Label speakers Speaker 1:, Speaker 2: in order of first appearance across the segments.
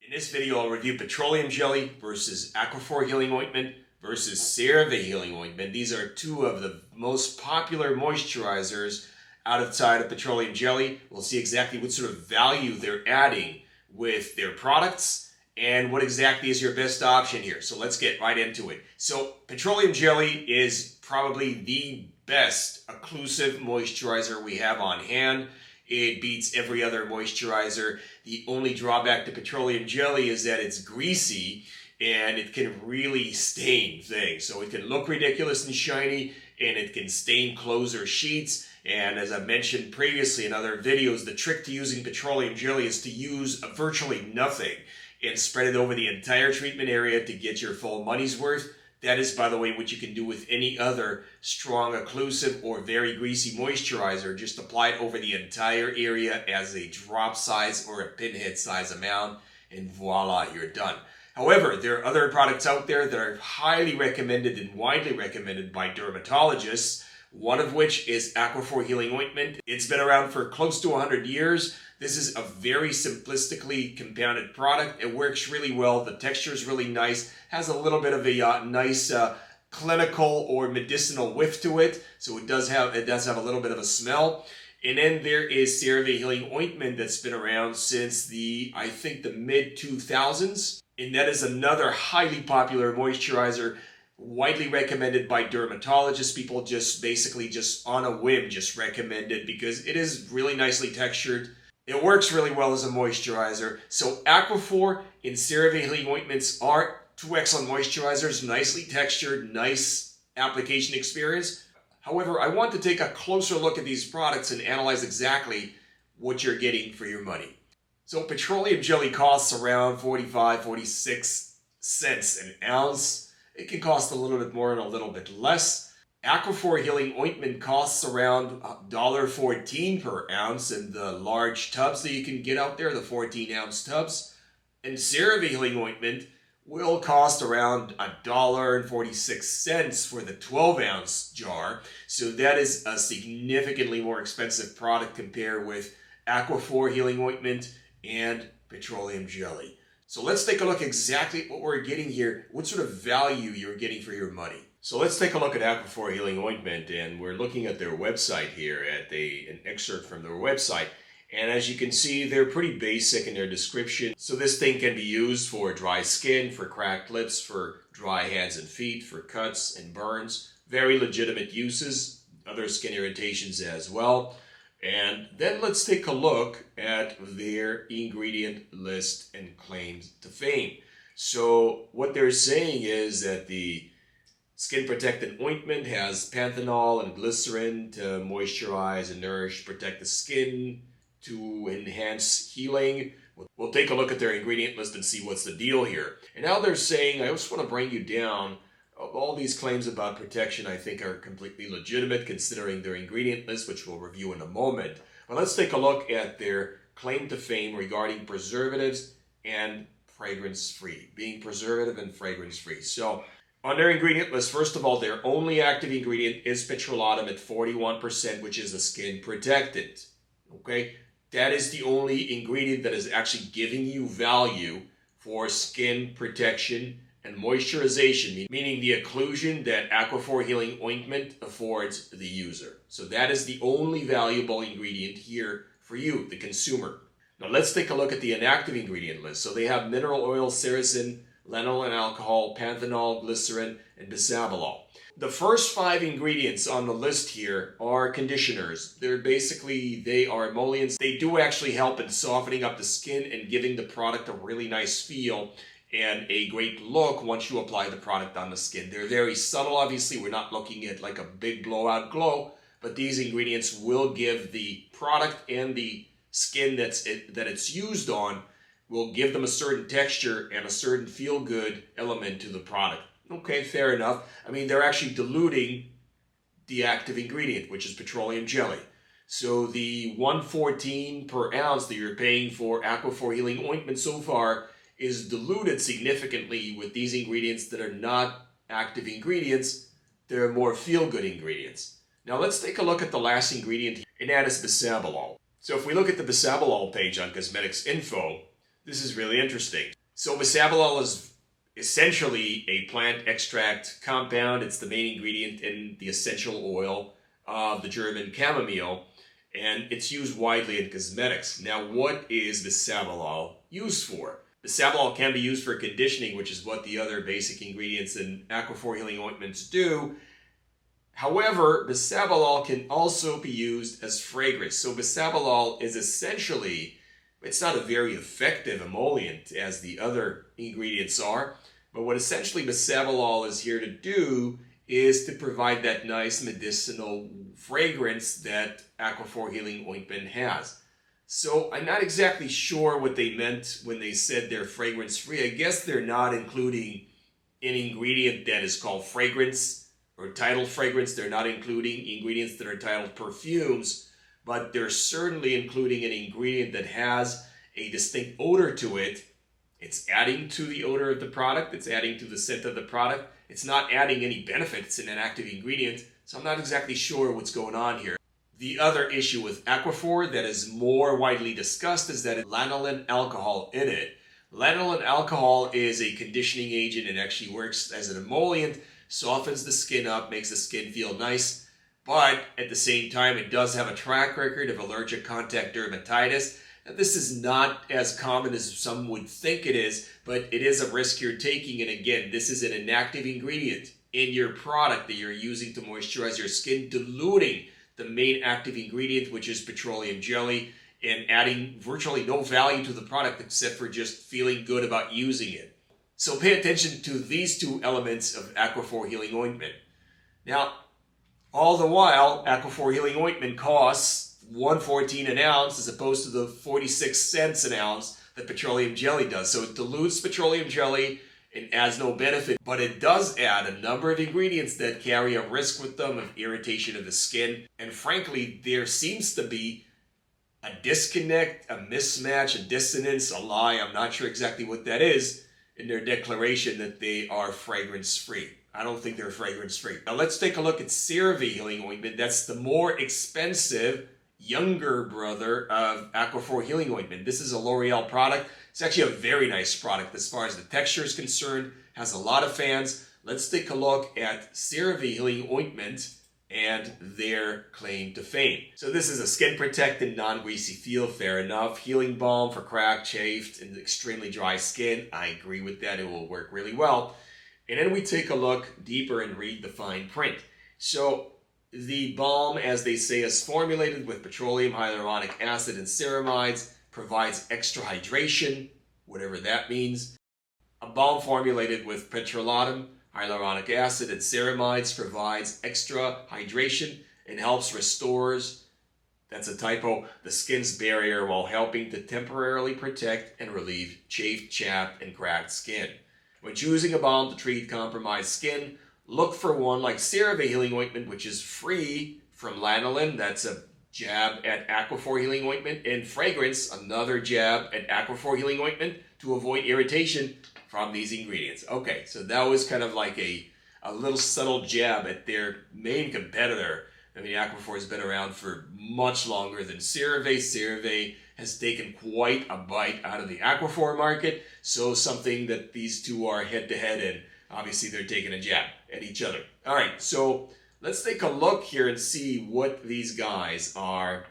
Speaker 1: In this video, I'll review petroleum jelly versus Aquaphor healing ointment versus CeraVe healing ointment. These are two of the most popular moisturizers outside of petroleum jelly. We'll see exactly what sort of value they're adding with their products and what exactly is your best option here. So let's get right into it. So petroleum jelly is probably the best occlusive moisturizer we have on hand. It beats every other moisturizer. The only drawback to petroleum jelly is that it's greasy and it can really stain things. So it can look ridiculous and shiny, and it can stain clothes or sheets. And as I mentioned previously in other videos, the trick to using petroleum jelly is to use virtually nothing and spread it over the entire treatment area to get your full money's worth. That is, by the way, what you can do with any other strong occlusive or very greasy moisturizer. Just apply it over the entire area as a drop size or a pinhead size amount, and voila, you're done. However, there are other products out there that are highly recommended and widely recommended by dermatologists, one of which is Aquaphor healing ointment. It's been around for close to 100 years. This is a very simplistically compounded product. It works really well. The texture is really nice. Has a little bit of a nice clinical or medicinal whiff to it. So it does have a little bit of a smell. And then there is CeraVe healing ointment that's been around since I think the mid 2000s. And that is another highly popular moisturizer, widely recommended by dermatologists. People just on a whim just recommend it because it is really nicely textured. It works really well as a moisturizer. So Aquaphor and CeraVe healing ointments are two excellent moisturizers, nicely textured, nice application experience. However, I want to take a closer look at these products and analyze exactly what you're getting for your money. So petroleum jelly costs around 45-46 cents an ounce. It can cost a little bit more and a little bit less. Aquaphor healing ointment costs around $1.14 per ounce in the large tubs that you can get out there, the 14-ounce tubs. And CeraVe healing ointment will cost around $1.46 for the 12-ounce jar. So that is a significantly more expensive product compared with Aquaphor healing ointment and petroleum jelly. So let's take a look exactly what we're getting here, what sort of value you're getting for your money. So let's take a look at Aquaphor healing ointment, and we're looking at their website here at an excerpt from their website. And as you can see, they're pretty basic in their description. So this thing can be used for dry skin, for cracked lips, for dry hands and feet, for cuts and burns. Very legitimate uses, other skin irritations as well. And then let's take a look at their ingredient list and claims to fame. So what they're saying is that the skin protectant ointment has panthenol and glycerin to moisturize and nourish, protect the skin, to enhance healing. We'll take a look at their ingredient list and see what's the deal here. And now they're saying, I just want to bring you down, all these claims about protection I think are completely legitimate considering their ingredient list, which we'll review in a moment. But let's take a look at their claim to fame regarding preservatives and fragrance-free, being preservative and fragrance-free. So on their ingredient list, first of all, their only active ingredient is petrolatum at 41%, which is a skin protectant. Okay? That is the only ingredient that is actually giving you value for skin protection and moisturization, meaning the occlusion that Aquaphor healing ointment affords the user. So that is the only valuable ingredient here for you, the consumer. Now let's take a look at the inactive ingredient list. So they have mineral oil, sericin, lanolin alcohol, panthenol, glycerin, and bisabolol. The first 5 ingredients on the list here are conditioners. They are emollients. They do actually help in softening up the skin and giving the product a really nice feel and a great look once you apply the product on the skin. They're very subtle, obviously. We're not looking at like a big blowout glow, but these ingredients will give the product and the skin that it's used on will give them a certain texture and a certain feel-good element to the product. Okay, fair enough. I mean, they're actually diluting the active ingredient, which is petroleum jelly. So the $1.14 per ounce that you're paying for Aquaphor healing ointment so far is diluted significantly with these ingredients that are not active ingredients. They're more feel-good ingredients. Now let's take a look at the last ingredient, and that is bisabolol. So if we look at the bisabolol page on Cosmetics Info, This is really interesting. So bisabolol is essentially a plant extract compound. It's the main ingredient in the essential oil of the German chamomile, and it's used widely in cosmetics. Now, what is bisabolol used for? Bisabolol can be used for conditioning, which is what the other basic ingredients in Aquaphor healing ointments do. However, bisabolol can also be used as fragrance. So bisabolol is essentially, it's not a very effective emollient as the other ingredients are, but what essentially bisabolol is here to do is to provide that nice medicinal fragrance that Aquaphor healing ointment has. So I'm not exactly sure what they meant when they said they're fragrance free. I guess they're not including an ingredient that is called fragrance or titled fragrance. They're not including ingredients that are titled perfumes, but they're certainly including an ingredient that has a distinct odor to it. It's adding to the odor of the product. It's adding to the scent of the product. It's not adding any benefits in an active ingredient, so I'm not exactly sure what's going on here. The other issue with Aquaphor that is more widely discussed is that it has lanolin alcohol in it. Lanolin alcohol is a conditioning agent. It actually works as an emollient, softens the skin up, makes the skin feel nice, but at the same time it does have a track record of allergic contact dermatitis. Now, this is not as common as some would think it is, but it is a risk you're taking, and again, this is an inactive ingredient in your product that you're using to moisturize your skin, diluting the main active ingredient, which is petroleum jelly, and adding virtually no value to the product except for just feeling good about using it. So pay attention to these two elements of Aquaphor healing ointment. Now, all the while, Aquaphor healing ointment costs $1.14 an ounce as opposed to the 46 cents an ounce that petroleum jelly does. So it dilutes petroleum jelly and adds no benefit, but it does add a number of ingredients that carry a risk with them of irritation of the skin. And frankly, there seems to be a disconnect, a mismatch, a dissonance, a lie, I'm not sure exactly what that is, in their declaration that they are fragrance-free. I don't think they're fragrance-free. Now let's take a look at CeraVe healing ointment. That's the more expensive, younger brother of Aquaphor healing ointment. This is a L'Oreal product. It's actually a very nice product as far as the texture is concerned. Has a lot of fans. Let's take a look at CeraVe healing ointment and their claim to fame. So this is a skin protectant, non-greasy feel, fair enough. Healing balm for cracked, chafed, and extremely dry skin. I agree with that. It will work really well. And then we take a look deeper and read the fine print. So the balm, as they say, is formulated with petroleum hyaluronic acid and ceramides, provides extra hydration, whatever that means. A balm formulated with petrolatum, hyaluronic acid, and ceramides provides extra hydration and helps restores, that's a typo, the skin's barrier while helping to temporarily protect and relieve chafed, chapped, and cracked skin. When choosing a balm to treat compromised skin, look for one like CeraVe healing ointment, which is free from lanolin. That's a jab at Aquaphor healing ointment. And fragrance, another jab at Aquaphor healing ointment to avoid irritation from these ingredients. Okay, so that was kind of like a little subtle jab at their main competitor. I mean, Aquaphor has been around for much longer than CeraVe. CeraVe has taken quite a bite out of the Aquaphor market. So something that these two are head-to-head in. Obviously, they're taking a jab at each other. All right, so let's take a look here and see what these guys are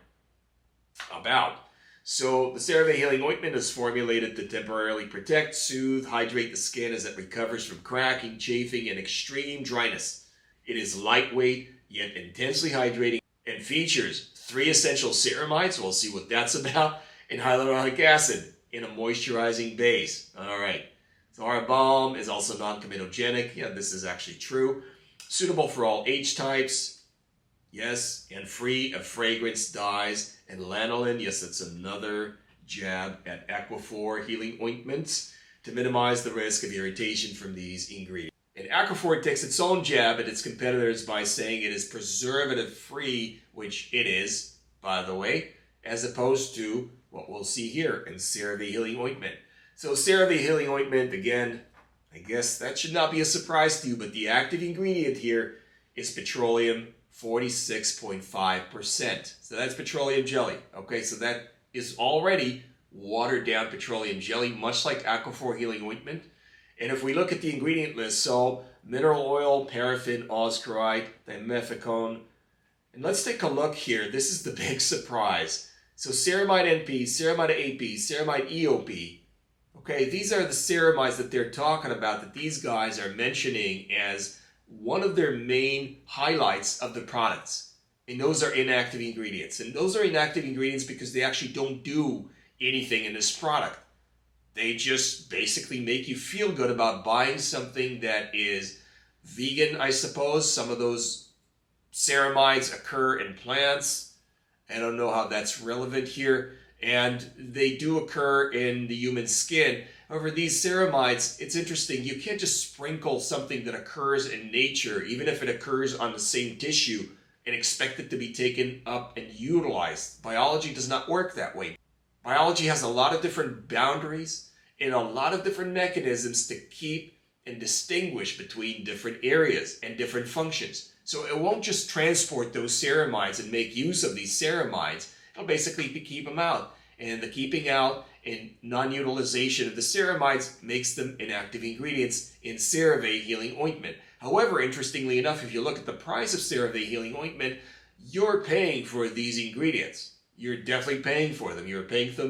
Speaker 1: about. So the CeraVe healing ointment is formulated to temporarily protect, soothe, hydrate the skin as it recovers from cracking, chafing, and extreme dryness. It is lightweight, yet intensely hydrating, and features 3 essential ceramides, we'll see what that's about, and hyaluronic acid in a moisturizing base. All right. So our balm is also non-comedogenic. Yeah, this is actually true. Suitable for all age types. Yes, and free of fragrance, dyes, and lanolin. Yes, that's another jab at Aquaphor healing ointments to minimize the risk of irritation from these ingredients. And Aquaphor takes its own jab at its competitors by saying it is preservative-free, which it is, by the way, as opposed to what we'll see here in CeraVe healing ointment. So CeraVe healing ointment, again, I guess that should not be a surprise to you, but the active ingredient here is petroleum, 46.5%. So that's petroleum jelly. Okay, so that is already watered down petroleum jelly, much like Aquaphor Healing Ointment. And if we look at the ingredient list, so mineral oil, paraffin, oscarite, dimethicone. And let's take a look here. This is the big surprise. So ceramide NP, ceramide AP, ceramide EOP. Okay, these are the ceramides that they're talking about, that these guys are mentioning as one of their main highlights of the products. And those are inactive ingredients. And those are inactive ingredients because they actually don't do anything in this product. They just basically make you feel good about buying something that is vegan, I suppose. Some of those ceramides occur in plants. I don't know how that's relevant here. And they do occur in the human skin. However, these ceramides, it's interesting. You can't just sprinkle something that occurs in nature, even if it occurs on the same tissue, and expect it to be taken up and utilized. Biology does not work that way. Biology has a lot of different boundaries and a lot of different mechanisms to keep and distinguish between different areas and different functions. So it won't just transport those ceramides and make use of these ceramides. It'll basically keep them out. And the keeping out and non-utilization of the ceramides makes them inactive ingredients in CeraVe Healing Ointment. However, interestingly enough, if you look at the price of CeraVe Healing Ointment, you're paying for these ingredients. You're definitely paying for them. You're paying for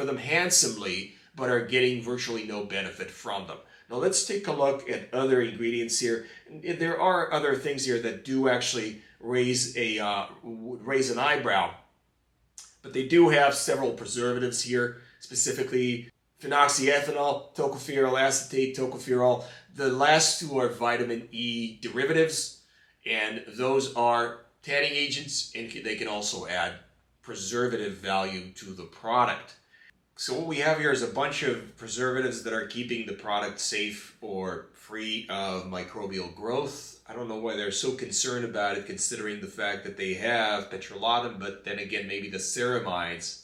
Speaker 1: them handsomely, but are getting virtually no benefit from them. Now let's take a look at other ingredients here. There are other things here that do actually raise an eyebrow, but they do have several preservatives here, specifically phenoxyethanol, tocopherol acetate, tocopherol. The last two are vitamin E derivatives, and those are tanning agents, and they can also add preservative value to the product. So what we have here is a bunch of preservatives that are keeping the product safe or free of microbial growth. I don't know why they're so concerned about it, considering the fact that they have petrolatum, but then again, maybe the ceramides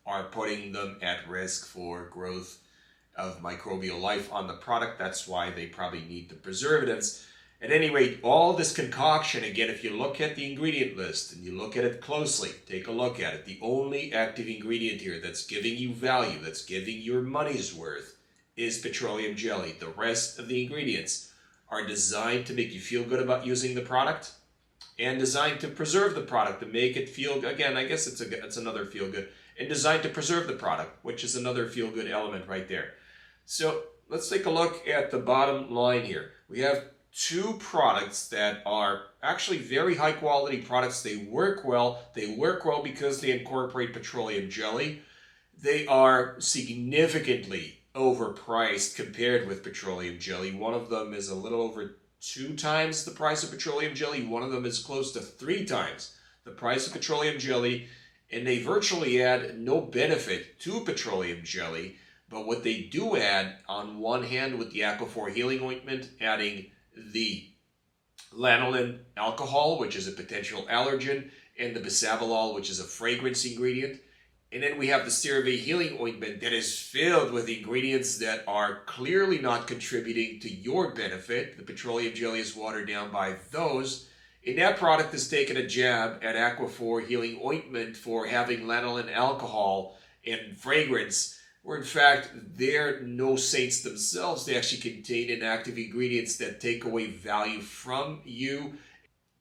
Speaker 1: are putting them at risk for growth of microbial life on the product. That's why they probably need the preservatives. At any rate, all this concoction, again, if you look at the ingredient list and you look at it closely, take a look at it, the only active ingredient here that's giving you value, that's giving your money's worth, is petroleum jelly. The rest of the ingredients are designed to make you feel good about using the product and designed to preserve the product, to make it feel, again, I guess it's another feel good, and designed to preserve the product, which is another feel good element right there. So let's take a look at the bottom line here. We have two products that are actually very high quality products. They work well. They work well because they incorporate petroleum jelly. They are significantly overpriced compared with petroleum jelly. One of them is a little over 2 times the price of petroleum jelly. One of them is close to 3 times the price of petroleum jelly. And they virtually add no benefit to petroleum jelly. But what they do add, on one hand with the Aquaphor Healing Ointment, adding the lanolin alcohol, which is a potential allergen, and the bisabolol, which is a fragrance ingredient. And then we have the CeraVe Healing Ointment that is filled with ingredients that are clearly not contributing to your benefit. The petroleum jelly is watered down by those. And that product is taking a jab at Aquaphor Healing Ointment for having lanolin alcohol and fragrance, where in fact they're no saints themselves. They actually contain inactive ingredients that take away value from you.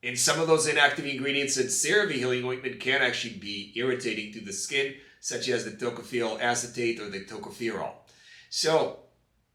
Speaker 1: And some of those inactive ingredients in CeraVe Healing Ointment can actually be irritating to the skin, such as the tocopherol acetate or the tocopherol. So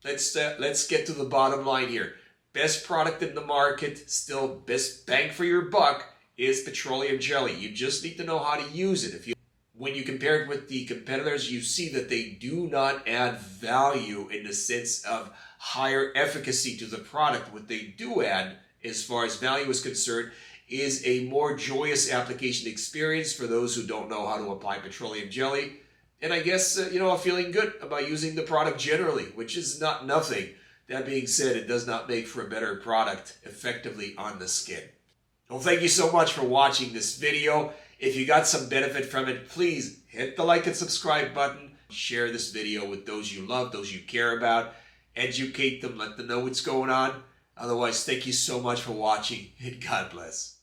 Speaker 1: let's get to the bottom line here. Best product in the market, still best bang for your buck, is petroleum jelly. You just need to know how to use it. When you compare it with the competitors, you see that they do not add value in the sense of higher efficacy to the product. What they do add, as far as value is concerned, is a more joyous application experience for those who don't know how to apply petroleum jelly. And I guess, a feeling good about using the product generally, which is not nothing. That being said, it does not make for a better product effectively on the skin. Well, thank you so much for watching this video. If you got some benefit from it, please hit the like and subscribe button. Share this video with those you love, those you care about. Educate them, let them know what's going on. Otherwise, thank you so much for watching, and God bless.